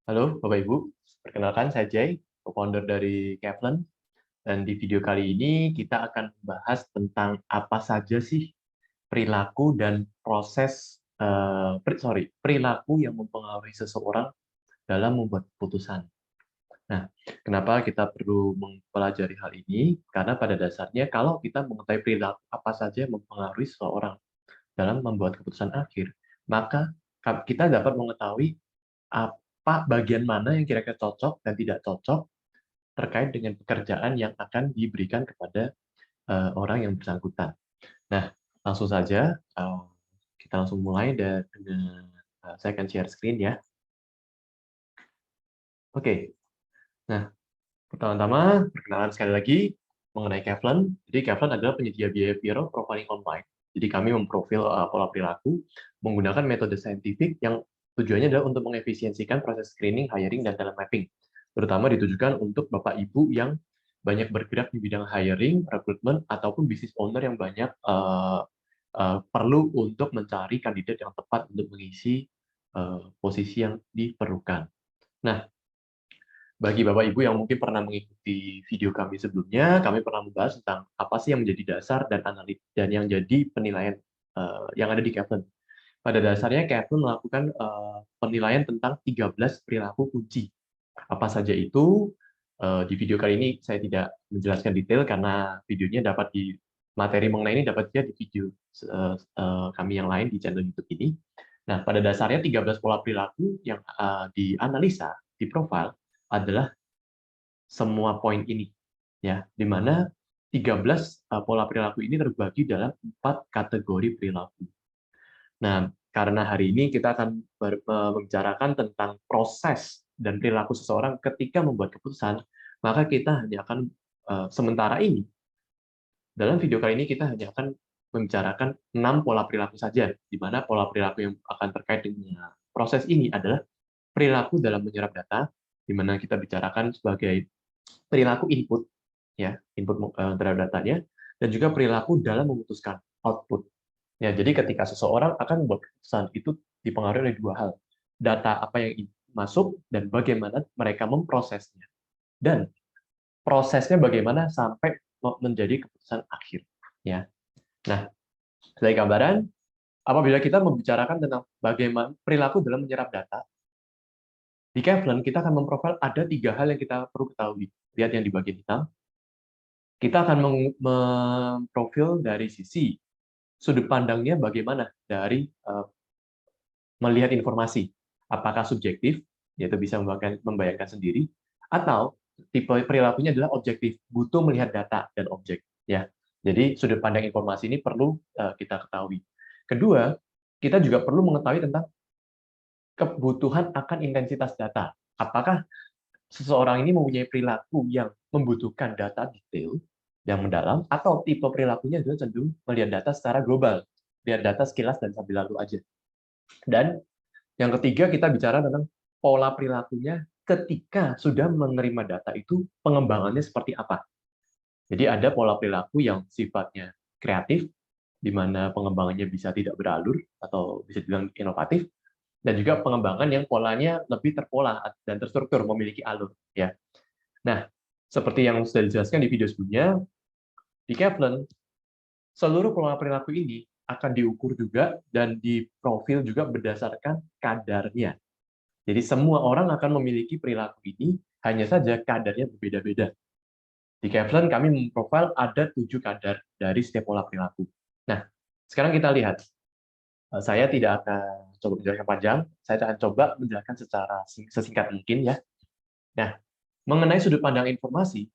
Halo Bapak Ibu, perkenalkan saya Jay, co-founder dari Kevlen, dan di video kali ini kita akan membahas tentang apa saja sih perilaku dan proses, perilaku yang mempengaruhi seseorang dalam membuat keputusan. Nah, kenapa kita perlu mempelajari hal ini? Karena pada dasarnya kalau kita mengetahui perilaku apa saja yang mempengaruhi seseorang dalam membuat keputusan akhir, maka kita dapat mengetahui apa bagian mana yang kira-kira cocok dan tidak cocok terkait dengan pekerjaan yang akan diberikan kepada orang yang bersangkutan. Nah, langsung saja kita langsung mulai dengan saya akan share screen ya. Oke, nah pertama-tama perkenalan sekali lagi mengenai Kevlen. Jadi Kevlen adalah penyedia behavioral profiling online. Jadi kami memprofil pola perilaku menggunakan metode saintifik yang tujuannya adalah untuk mengefisiensikan proses screening, hiring, dan talent mapping. Terutama ditujukan untuk Bapak Ibu yang banyak bergerak di bidang hiring, rekrutmen, ataupun business owner yang banyak perlu untuk mencari kandidat yang tepat untuk mengisi posisi yang diperlukan. Nah, bagi Bapak Ibu yang mungkin pernah mengikuti video kami sebelumnya, kami pernah membahas tentang apa sih yang menjadi dasar dan analit dan yang jadi penilaian yang ada di Kevlen. Pada dasarnya Kevlen melakukan penilaian tentang 13 perilaku kunci. Apa saja itu? Di video kali ini saya tidak menjelaskan detail karena videonya dapat di materi mengenai ini dapat dia di video kami yang lain di channel YouTube ini. Nah, pada dasarnya 13 pola perilaku yang dianalisa, di profile adalah semua poin ini, ya, di mana 13 pola perilaku ini terbagi dalam 4 kategori perilaku. Nah, karena hari ini kita akan membicarakan tentang proses dan perilaku seseorang ketika membuat keputusan, maka kita hanya akan sementara ini dalam video kali ini kita hanya akan membicarakan 6 pola perilaku saja, di mana pola perilaku yang akan terkait dengan proses ini adalah perilaku dalam menyerap data, di mana kita bicarakan sebagai perilaku input, ya, input terhadap datanya, dan juga perilaku dalam memutuskan output. Ya, jadi ketika seseorang akan membuat keputusan itu dipengaruhi oleh dua hal, data apa yang masuk dan bagaimana mereka memprosesnya, dan prosesnya bagaimana sampai menjadi keputusan akhir. Ya, nah sebagai gambaran, apabila kita membicarakan tentang bagaimana perilaku dalam menyerap data, di Kevlen kita akan memprofil ada 3 hal yang kita perlu ketahui. Lihat yang di bagian hitam. Kita akan memprofil dari sisi sudut pandangnya bagaimana dari melihat informasi. Apakah subjektif, yaitu bisa membayangkan sendiri, atau tipe perilakunya adalah objektif, butuh melihat data dan objek. Ya, jadi sudut pandang informasi ini perlu kita ketahui. Kedua, kita juga perlu mengetahui tentang kebutuhan akan intensitas data. Apakah seseorang ini mempunyai perilaku yang membutuhkan data detail yang mendalam, atau tipe perilakunya adalah cenderung melihat data secara global, lihat data sekilas dan sambil lalu aja. Dan yang ketiga, kita bicara tentang pola perilakunya ketika sudah menerima data itu, pengembangannya seperti apa. Jadi ada pola perilaku yang sifatnya kreatif, di mana pengembangannya bisa tidak beralur, atau bisa dibilang inovatif, dan juga pengembangan yang polanya lebih terpola dan terstruktur, memiliki alur. Ya. Nah, seperti yang sudah dijelaskan di video sebelumnya, di Kevlen, seluruh pola perilaku ini akan diukur juga dan diprofil juga berdasarkan kadarnya. Jadi semua orang akan memiliki perilaku ini, hanya saja kadarnya berbeda-beda. Di Kevlen kami memprofil ada 7 kadar dari setiap pola perilaku. Nah, sekarang kita lihat. Saya tidak akan coba menjelaskan panjang, saya akan coba menjelaskan secara sesingkat mungkin ya. Nah, mengenai sudut pandang informasi,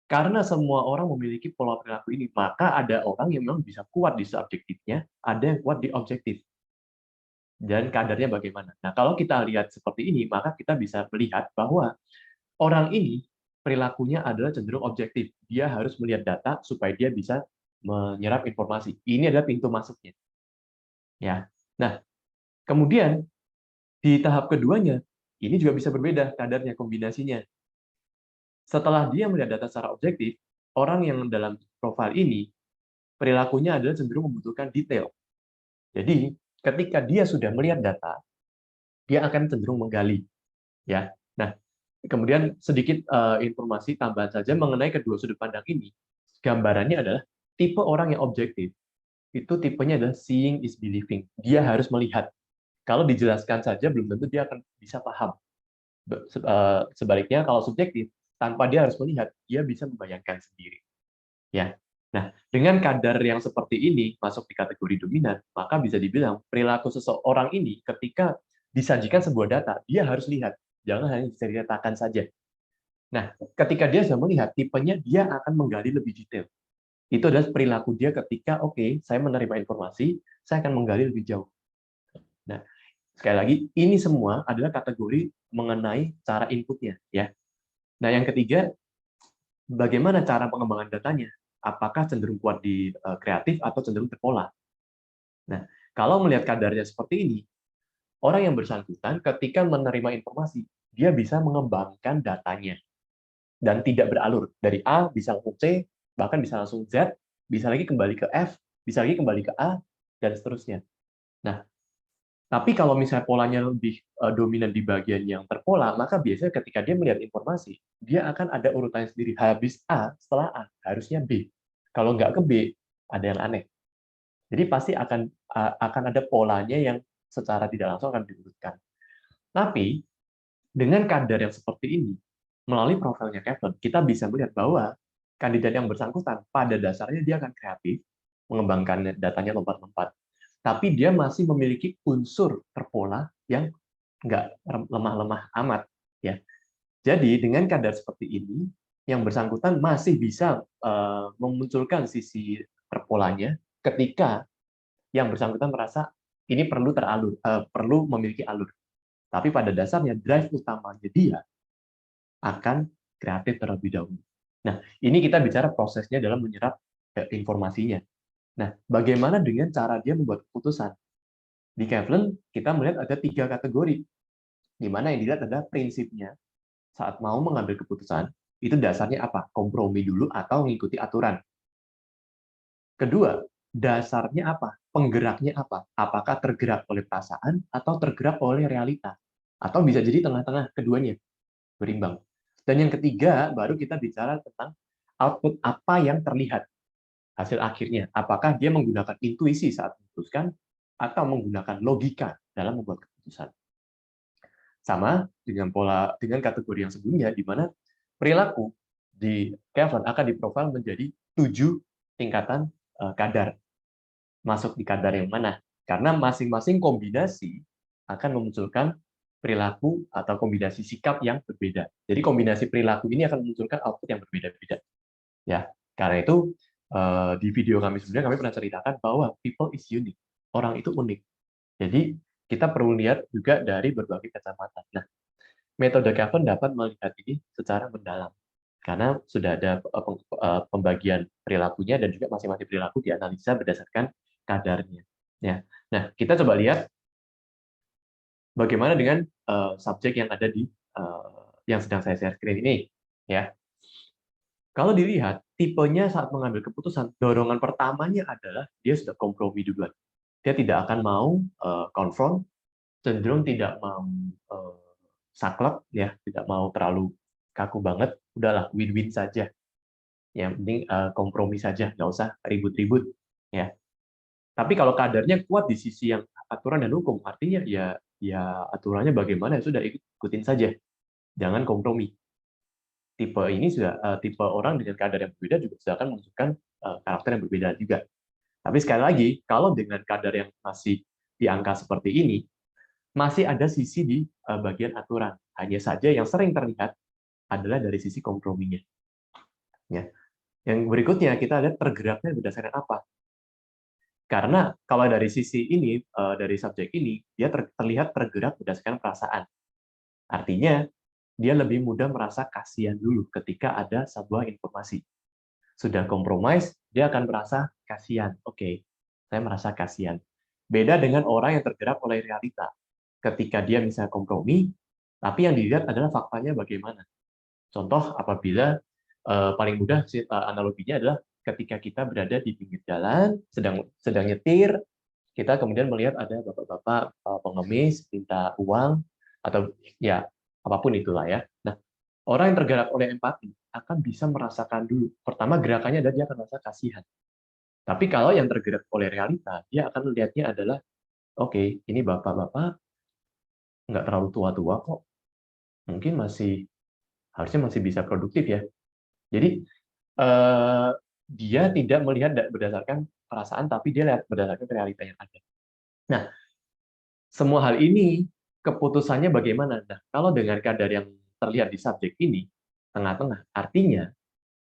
karena semua orang memiliki pola perilaku ini, maka ada orang yang memang bisa kuat di subjektifnya, ada yang kuat di objektif. Dan kadarnya bagaimana. Nah, kalau kita lihat seperti ini, maka kita bisa melihat bahwa orang ini perilakunya adalah cenderung objektif. Dia harus melihat data supaya dia bisa menyerap informasi. Ini adalah pintu masuknya. Ya. Nah, kemudian di tahap keduanya, ini juga bisa berbeda kadarnya, kombinasinya. Setelah dia melihat data secara objektif, orang yang dalam profil ini perilakunya adalah cenderung membutuhkan detail. Jadi, ketika dia sudah melihat data, dia akan cenderung menggali. Ya. Nah, kemudian sedikit informasi tambahan saja mengenai kedua sudut pandang ini. Gambarannya adalah tipe orang yang objektif itu tipenya adalah seeing is believing. Dia harus melihat. Kalau dijelaskan saja belum tentu dia akan bisa paham. Sebaliknya kalau subjektif, tanpa dia harus melihat, dia bisa membayangkan sendiri. Ya. Nah, dengan kadar yang seperti ini masuk di kategori dominan, maka bisa dibilang perilaku seseorang ini ketika disajikan sebuah data, dia harus lihat, jangan hanya diceritakan saja. Nah, ketika dia sudah melihat tipenya, dia akan menggali lebih detail. Itu adalah perilaku dia ketika, oke, saya menerima informasi, saya akan menggali lebih jauh. Nah, sekali lagi, ini semua adalah kategori mengenai cara inputnya. Ya. Nah, yang ketiga, bagaimana cara pengembangan datanya? Apakah cenderung kuat di kreatif atau cenderung terpola? Nah, kalau melihat kadarnya seperti ini, orang yang bersangkutan ketika menerima informasi, dia bisa mengembangkan datanya dan tidak beralur. Dari A bisa langsung C, bahkan bisa langsung Z, bisa lagi kembali ke F, bisa lagi kembali ke A, dan seterusnya. Nah, tapi kalau misalnya polanya lebih dominan di bagian yang terpola, maka biasanya ketika dia melihat informasi, dia akan ada urutannya sendiri. Habis A, setelah A, harusnya B. Kalau nggak ke B, ada yang aneh. Jadi pasti akan ada polanya yang secara tidak langsung akan diurutkan. Tapi dengan kadar yang seperti ini, melalui profilnya Kevin, kita bisa melihat bahwa kandidat yang bersangkutan pada dasarnya dia akan kreatif, mengembangkan datanya lompat-lompat, tapi dia masih memiliki unsur terpola yang nggak lemah-lemah amat. Ya. Jadi dengan kadar seperti ini, yang bersangkutan masih bisa memunculkan sisi terpolanya ketika yang bersangkutan merasa ini perlu memiliki alur. Tapi pada dasarnya drive utamanya dia akan kreatif terlebih dahulu. Nah, ini kita bicara prosesnya dalam menyerap informasinya. Nah, bagaimana dengan cara dia membuat keputusan? Di Kevlin, kita melihat ada 3 kategori, di mana yang dilihat adalah prinsipnya saat mau mengambil keputusan, itu dasarnya apa? Kompromi dulu atau mengikuti aturan. Kedua, dasarnya apa? Penggeraknya apa? Apakah tergerak oleh perasaan atau tergerak oleh realita? Atau bisa jadi tengah-tengah keduanya, berimbang. Dan yang ketiga, baru kita bicara tentang output apa yang terlihat, hasil akhirnya. Apakah dia menggunakan intuisi saat memutuskan atau menggunakan logika dalam membuat keputusan. Sama dengan kategori yang sebelumnya, di mana perilaku di Kevin akan diprofil menjadi 7 tingkatan kadar. Masuk di kadar yang mana? Karena masing-masing kombinasi akan memunculkan perilaku atau kombinasi sikap yang berbeda. Jadi kombinasi perilaku ini akan memunculkan output yang berbeda-beda. Ya, karena itu di video kami sebelumnya kami pernah ceritakan bahwa people is unique. Orang itu unik. Jadi kita perlu lihat juga dari berbagai kacamata. Nah, metode Kevin dapat melihat ini secara mendalam karena sudah ada pembagian perilakunya dan juga masing-masing perilaku dianalisa berdasarkan kadarnya. Ya. Nah, kita coba lihat bagaimana dengan subjek yang ada di yang sedang saya share screen ini. Ya. Kalau dilihat, tipenya saat mengambil keputusan, dorongan pertamanya adalah dia sudah kompromi duluan. Dia tidak akan mau konfront, cenderung tidak mau saklek, ya, tidak mau terlalu kaku banget, udahlah win-win saja. Yang penting kompromi saja, nggak usah ribut-ribut. Ya. Tapi kalau kadarnya kuat di sisi yang aturan dan hukum, artinya ya aturannya bagaimana, ya sudah ikutin saja. Jangan kompromi. Tipe ini sudah tipe orang dengan kadar yang berbeda juga sudah akan menunjukkan karakter yang berbeda juga. Tapi sekali lagi, kalau dengan kadar yang masih di angka seperti ini, masih ada sisi di bagian aturan. Hanya saja yang sering terlihat adalah dari sisi komprominya. Ya. Yang berikutnya kita lihat tergeraknya berdasarkan apa? Karena kalau dari sisi ini, dari subjek ini, dia terlihat tergerak berdasarkan perasaan. Artinya, dia lebih mudah merasa kasihan dulu ketika ada sebuah informasi. Sudah kompromis, dia akan merasa kasihan. Oke, saya merasa kasihan. Beda dengan orang yang tergerak oleh realita. Ketika dia misalnya kompromi, tapi yang dilihat adalah faktanya bagaimana. Contoh, apabila paling mudah analoginya adalah ketika kita berada di pinggir jalan, sedang nyetir, kita kemudian melihat ada bapak-bapak pengemis minta uang, atau ya apapun itulah ya. Nah, orang yang tergerak oleh empati akan bisa merasakan dulu. Pertama gerakannya adalah dia akan merasa kasihan. Tapi kalau yang tergerak oleh realita, dia akan melihatnya adalah, oke, ini bapak-bapak nggak terlalu tua-tua kok, mungkin harusnya masih bisa produktif ya. Jadi eh, dia tidak melihat berdasarkan perasaan, tapi dia lihat berdasarkan realita yang ada. Nah, semua hal ini keputusannya bagaimana? Nah, kalau dengan kadar yang terlihat di subjek ini, tengah-tengah, artinya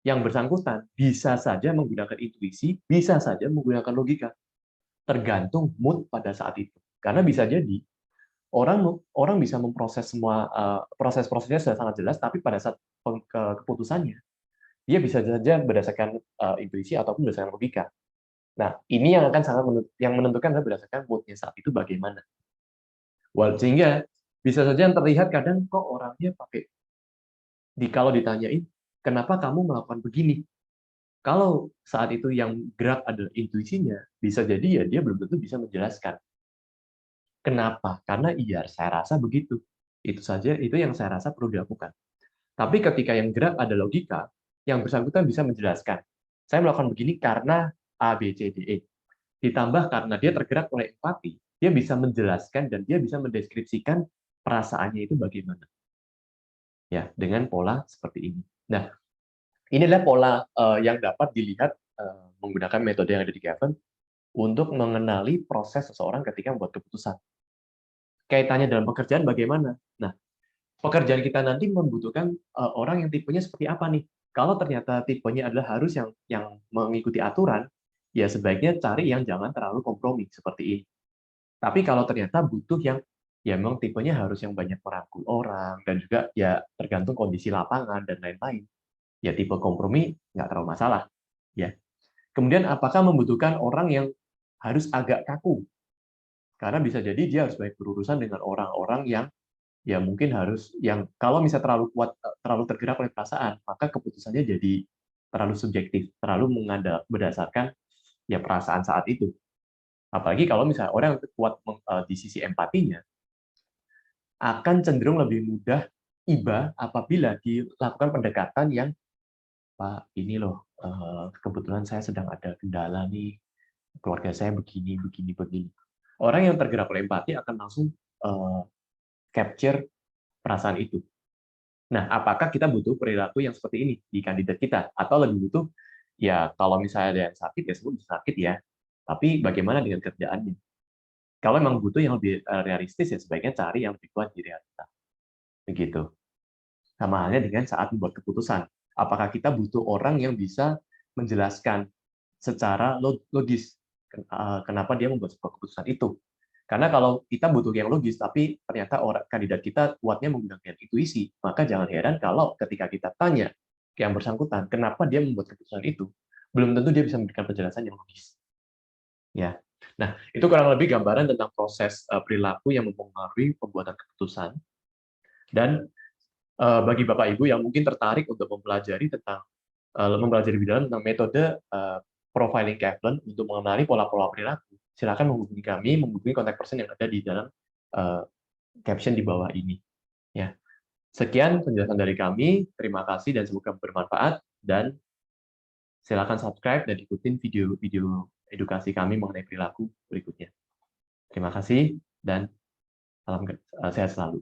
yang bersangkutan bisa saja menggunakan intuisi, bisa saja menggunakan logika, tergantung mood pada saat itu. Karena bisa jadi orang orang bisa memproses semua proses-prosesnya sudah sangat jelas, tapi pada saat keputusannya dia bisa saja berdasarkan intuisi ataupun berdasarkan logika. Nah, ini yang akan sangat yang menentukan adalah berdasarkan moodnya saat itu bagaimana. Sehingga bisa saja yang terlihat kadang kok orangnya pakai kalau ditanyain kenapa kamu melakukan begini, kalau saat itu yang gerak adalah intuisinya, bisa jadi ya dia belum tentu bisa menjelaskan kenapa, karena iya saya rasa begitu, itu saja, itu yang saya rasa perlu dilakukan. Tapi ketika yang gerak ada logika, yang bersangkutan bisa menjelaskan saya melakukan begini karena A B C D E, ditambah karena dia tergerak oleh empati, dia bisa menjelaskan dan dia bisa mendeskripsikan perasaannya itu bagaimana, ya, dengan pola seperti ini. Nah, ini adalah pola yang dapat dilihat menggunakan metode yang ada di Kevin untuk mengenali proses seseorang ketika membuat keputusan. Kaitannya dalam pekerjaan bagaimana? Nah, pekerjaan kita nanti membutuhkan orang yang tipenya seperti apa nih? Kalau ternyata tipenya adalah harus yang mengikuti aturan, ya sebaiknya cari yang jangan terlalu kompromi seperti ini. Tapi kalau ternyata butuh yang ya memang tipenya harus yang banyak merangkul orang dan juga ya tergantung kondisi lapangan dan lain-lain. Ya tipe kompromi nggak terlalu masalah. Ya. Kemudian apakah membutuhkan orang yang harus agak kaku? Karena bisa jadi dia harus banyak berurusan dengan orang-orang yang ya mungkin harus yang kalau misalnya terlalu kuat, terlalu tergerak oleh perasaan, maka keputusannya jadi terlalu subjektif, terlalu berdasarkan ya perasaan saat itu. Apalagi kalau misalnya orang yang kuat di sisi empatinya, akan cenderung lebih mudah iba apabila dilakukan pendekatan yang, Pak, ini loh, kebetulan saya sedang ada kendala nih, keluarga saya begini, begini, begini. Orang yang tergerak oleh empati akan langsung capture perasaan itu. Nah, apakah kita butuh perilaku yang seperti ini di kandidat kita? Atau lebih butuh, ya kalau misalnya ada yang sakit, ya sebut sakit ya, tapi bagaimana dengan kerjaannya? Kalau memang butuh yang lebih realistis, ya sebaiknya cari yang lebih kuat di realita. Begitu. Sama halnya dengan saat membuat keputusan. Apakah kita butuh orang yang bisa menjelaskan secara logis kenapa dia membuat sebuah keputusan itu? Karena kalau kita butuh yang logis, tapi ternyata orang kandidat kita kuatnya menggunakan intuisi, maka jangan heran kalau ketika kita tanya ke yang bersangkutan, kenapa dia membuat keputusan itu, belum tentu dia bisa memberikan penjelasan yang logis. Ya, nah itu kurang lebih gambaran tentang proses perilaku yang mempengaruhi pembuatan keputusan. Dan bagi Bapak Ibu yang mungkin tertarik untuk mempelajari lebih dalam tentang metode profiling Kaplan untuk mengenali pola-pola perilaku, silakan menghubungi kami, menghubungi kontak person yang ada di dalam caption di bawah ini. Ya, sekian penjelasan dari kami. Terima kasih dan semoga bermanfaat. Dan silakan subscribe dan ikutin video-video edukasi kami mengenai perilaku berikutnya. Terima kasih dan salam sehat selalu.